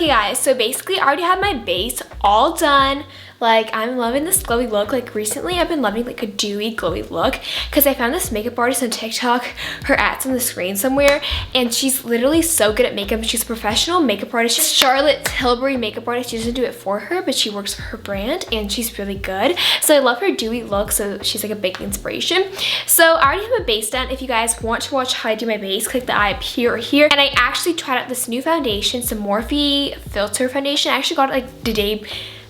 Okay guys, so basically I already have my base all done. Like, I'm loving this glowy look. Like, recently I've been loving like a dewy glowy look because I found this makeup artist on TikTok. Her ad's on the screen somewhere, and she's literally so good at makeup. She's a professional makeup artist. She's Charlotte Tilbury makeup artist. She doesn't do it for her, but she works for her brand, and she's really good. So I love her dewy look, so she's like a big inspiration. So I already have a base done. If you guys want to watch how I do my base, click the eye up here or here. And I actually tried out this new foundation, some Morphe Filter foundation. I actually got it like the day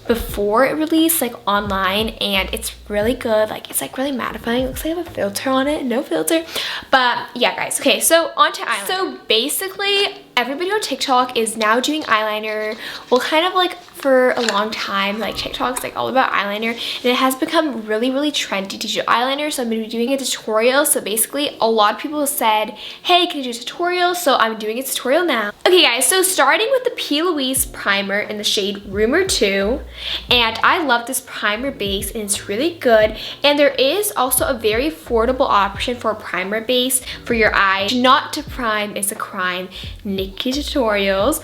before it released, like online, and it's really good. Like, it's like really mattifying. It looks like I have a filter on it. No filter. But yeah guys, okay, so on to eyeliner. So basically everybody on TikTok is now doing eyeliner. Well, kind of like for a long time, like TikTok's like all about eyeliner, and it has become really trendy to do eyeliner. So I'm gonna be doing a tutorial. So basically a lot of people said, hey, can you do a tutorial? So I'm doing a tutorial now. Okay guys, so starting with the P. Louise primer in the shade Rumor 2, and I love this primer base and it's really good. And there is also a very affordable option for a primer base for your eyes. Not to prime is a crime. Nikki Tutorials.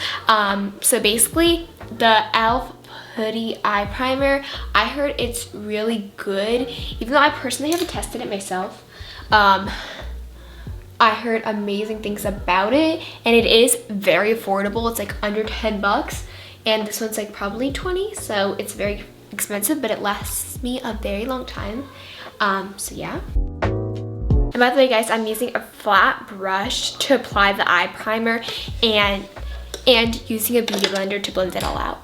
So basically the e.l.f. Putty Eye Primer, I heard it's really good, even though I personally haven't tested it myself. I heard amazing things about it, and it is very affordable. It's like under 10 bucks, and this one's like probably 20, so it's very expensive, but it lasts me a very long time. So yeah. And by the way guys, I'm using a flat brush to apply the eye primer, and using a beauty blender to blend it all out.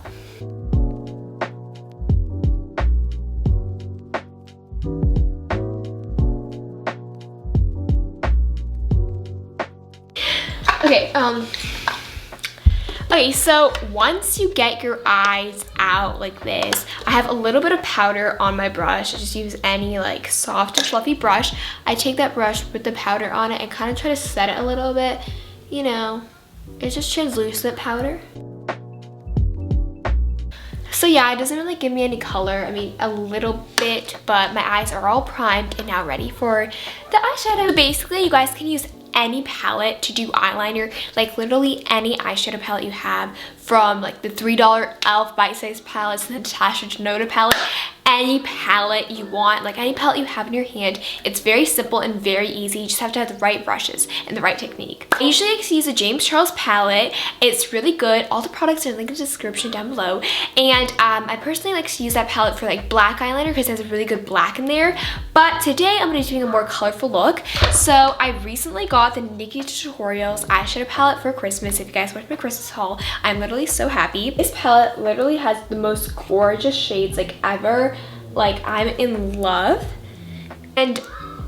Okay, so once you get your eyes out like this, I have a little bit of powder on my brush. I just use any like soft and fluffy brush. I take that brush with the powder on it and kind of try to set it a little bit. You know, it's just translucent powder. So yeah, it doesn't really give me any color. I mean, a little bit, but my eyes are all primed and now ready for the eyeshadow. Basically, you guys can use any palette to do eyeliner, like literally any eyeshadow palette you have, from like the $3 e.l.f. bite-sized palettes to the Natasha Denona palette. Any palette you want, like any palette you have in your hand. It's very simple and very easy. You just have to have the right brushes and the right technique. I usually like to use a James Charles palette. It's really good. All the products are linked in the description down below. And I personally like to use that palette for like black eyeliner because it has a really good black in there. But today I'm going to be doing a more colorful look. So I recently got the Nikki Tutorials eyeshadow palette for Christmas. If you guys watched my Christmas haul, I'm literally so happy. This palette literally has the most gorgeous shades like ever. Like, I'm in love, and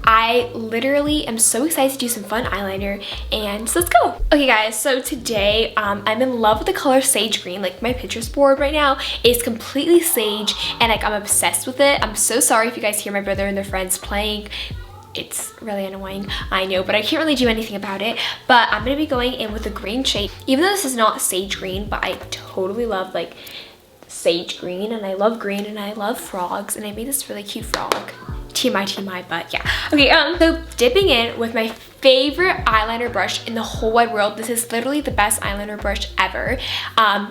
I literally am so excited to do some fun eyeliner, and so let's go. Okay guys, so today I'm in love with the color sage green. Like, my Pinterest board right now is completely sage, and like I'm obsessed with it. I'm so sorry if you guys hear my brother and their friends playing. It's really annoying, I know, but I can't really do anything about it. But I'm gonna be going in with the green shade, even though this is not sage green, but I totally love like sage green, and I love green, and I love frogs, and I made this really cute frog. TMI, but yeah. Okay, so dipping in with my favorite eyeliner brush in the whole wide world. This is literally the best eyeliner brush ever.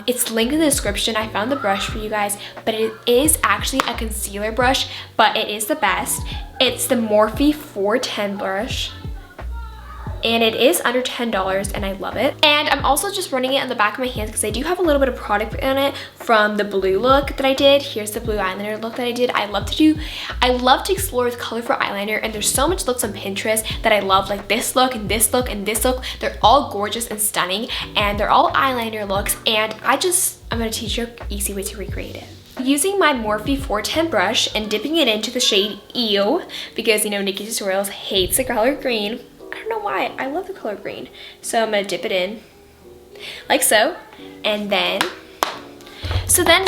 It's linked in the description. I found the brush for you guys, but it is actually a concealer brush, but it is the best. It's the Morphe 410 brush, and it is under $10, and I love it. And I'm also just running it on the back of my hands because I do have a little bit of product on it from the blue look that I did. Here's the blue eyeliner look that I did. I love to explore with colorful eyeliner, and there's so much looks on Pinterest that I love, like this look and this look and this look. They're all gorgeous and stunning, and they're all eyeliner looks, and I'm gonna teach you an easy way to recreate it. Using my Morphe 410 brush and dipping it into the shade Ew, because you know Nikki Tutorials hates the color green. I don't know why, I love the color green. So I'm gonna dip it in like so, and then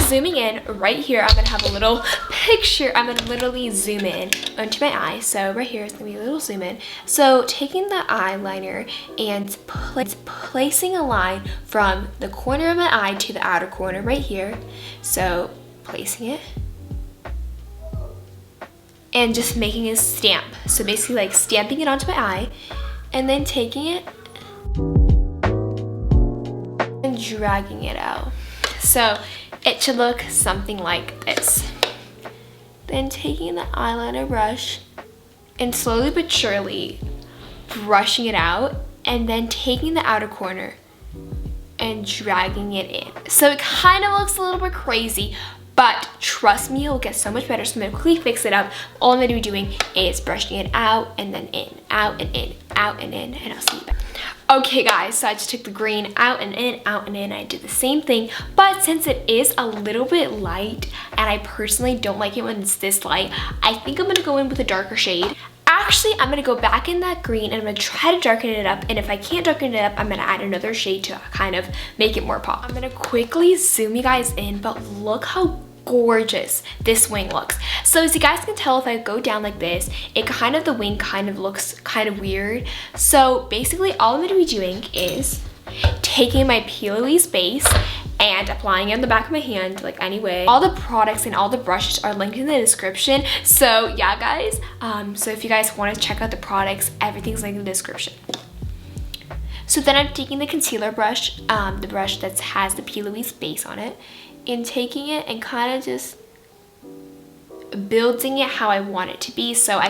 zooming in right here, I'm gonna have a little picture. I'm gonna literally zoom in onto my eye. So right here is gonna be a little zoom in. So taking the eyeliner and placing a line from the corner of my eye to the outer corner right here. So placing it and just making a stamp. So basically like stamping it onto my eye, and then taking it and dragging it out. So it should look something like this. Then taking the eyeliner brush and slowly but surely brushing it out, and then taking the outer corner and dragging it in. So it kind of looks a little bit crazy, but trust me, it'll get so much better. So I'm gonna quickly fix it up. All I'm gonna be doing is brushing it out and then in, out and in, out and in, and I'll see you back. Okay guys, so I just took the green out and in, out and in. I did the same thing, but since it is a little bit light, and I personally don't like it when it's this light, I think I'm gonna go in with a darker shade. Actually, I'm gonna go back in that green and I'm gonna try to darken it up, and if I can't darken it up, I'm gonna add another shade to kind of make it more pop. I'm gonna quickly zoom you guys in, but look how gorgeous this wing looks. So as you guys can tell, if I go down like this, the wing kind of looks kind of weird. So basically all I'm gonna be doing is taking my P. Louise base and applying it on the back of my hand, like anyway. All the products and all the brushes are linked in the description. So yeah guys, so if you guys want to check out the products, everything's linked in the description. So then I'm taking the concealer brush, the brush that has the P. Louise base on it, and taking it and kind of just building it how I want it to be. So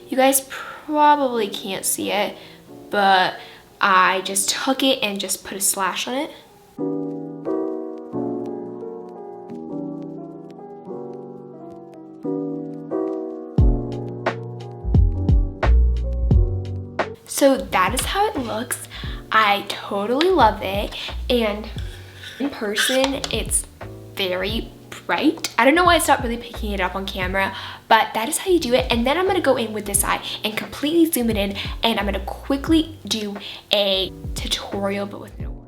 you guys probably can't see it, but I just took it and just put a slash on it. So that is how it looks. I totally love it, and in person it's very bright. I don't know why I stopped really picking it up on camera, but that is how you do it. And then I'm gonna go in with this eye and completely zoom it in, and I'm gonna quickly do a tutorial but with no words.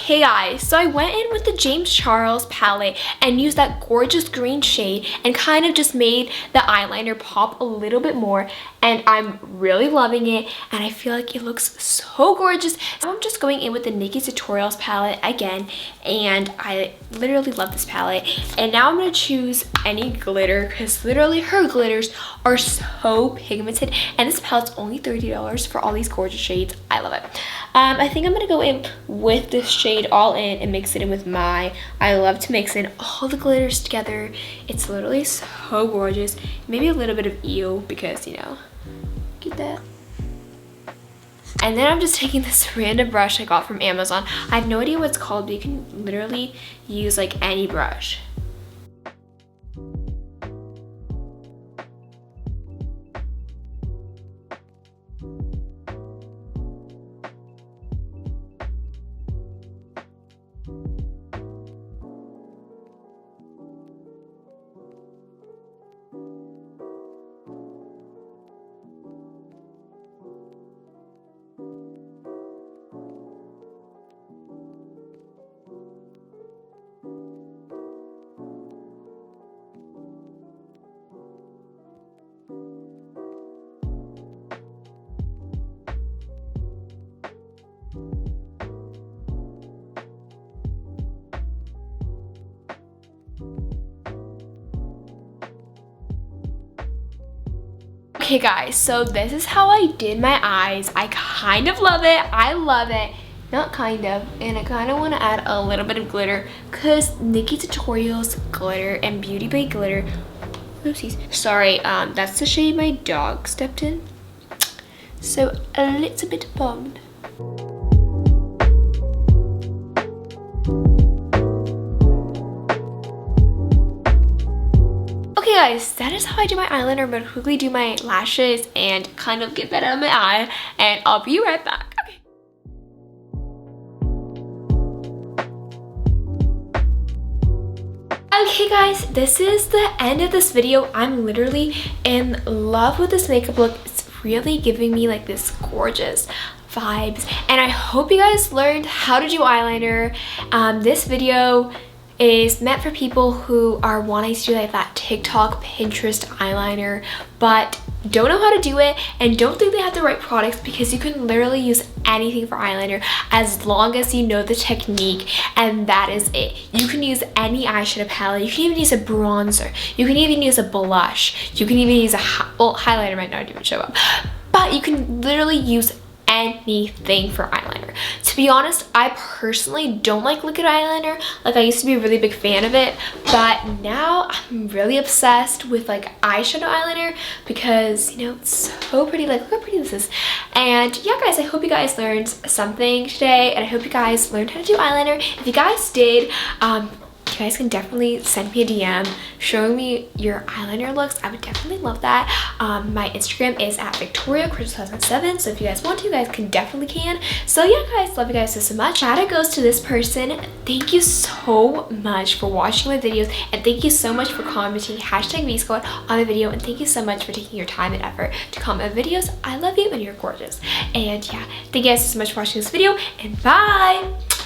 Hey guys, so I went in with the James Charles palette and used that gorgeous green shade and kind of just made the eyeliner pop a little bit more, and I'm really loving it and I feel like it looks so gorgeous. So I'm just going in with the Nikki Tutorials palette again, and I literally love this palette. And now I'm gonna choose any glitter because literally her glitters are so pigmented, and this palette's only $30 for all these gorgeous shades. I love it. I think I'm gonna go in with this shade all in and mix it in with I love to mix in all the glitters together. It's literally so gorgeous. Maybe a little bit of ew because, you know, get that. And then I'm just taking this random brush I got from Amazon. I have no idea what it's called, but you can literally use like any brush. Okay guys, so this is how I did my eyes. I kind of love it. I love it. Not kind of. And I kind of want to add a little bit of glitter because Nikki Tutorials glitter and Beauty Bay glitter. Oopsies. Sorry, that's the shade my dog stepped in. So a little bit bummed. Okay guys, that is how I do my eyeliner. I'm gonna quickly do my lashes and kind of get that out of my eye, and I'll be right back. Okay guys, this is the end of this video. I'm literally in love with this makeup look. It's really giving me like this gorgeous vibes, and I hope you guys learned how to do eyeliner. This video is meant for people who are wanting to do like that TikTok, Pinterest eyeliner, but don't know how to do it and don't think they have the right products, because you can literally use anything for eyeliner as long as you know the technique, and that is it. You can use any eyeshadow palette. You can even use a bronzer. You can even use a blush. You can even use a highlighter might not even show up, but you can literally use anything for eyeliner. To be honest, I personally don't like liquid eyeliner. Like, I used to be a really big fan of it, but now I'm really obsessed with like eyeshadow eyeliner, because you know, it's so pretty. Like, look how pretty this is. And yeah guys, I hope you guys learned something today, and I hope you guys learned how to do eyeliner. If you guys did, you guys can definitely send me a DM showing me your eyeliner looks. I would definitely love that. My Instagram is at VictoriaCrystal2007, so if you guys want to, you guys can definitely can. So yeah guys, love you guys so much. Shout out goes to this person. Thank you so much for watching my videos, and thank you so much for commenting #VSquad on the video, and thank you so much for taking your time and effort to comment my videos. I love you and you're gorgeous. And yeah, thank you guys so much for watching this video, and bye!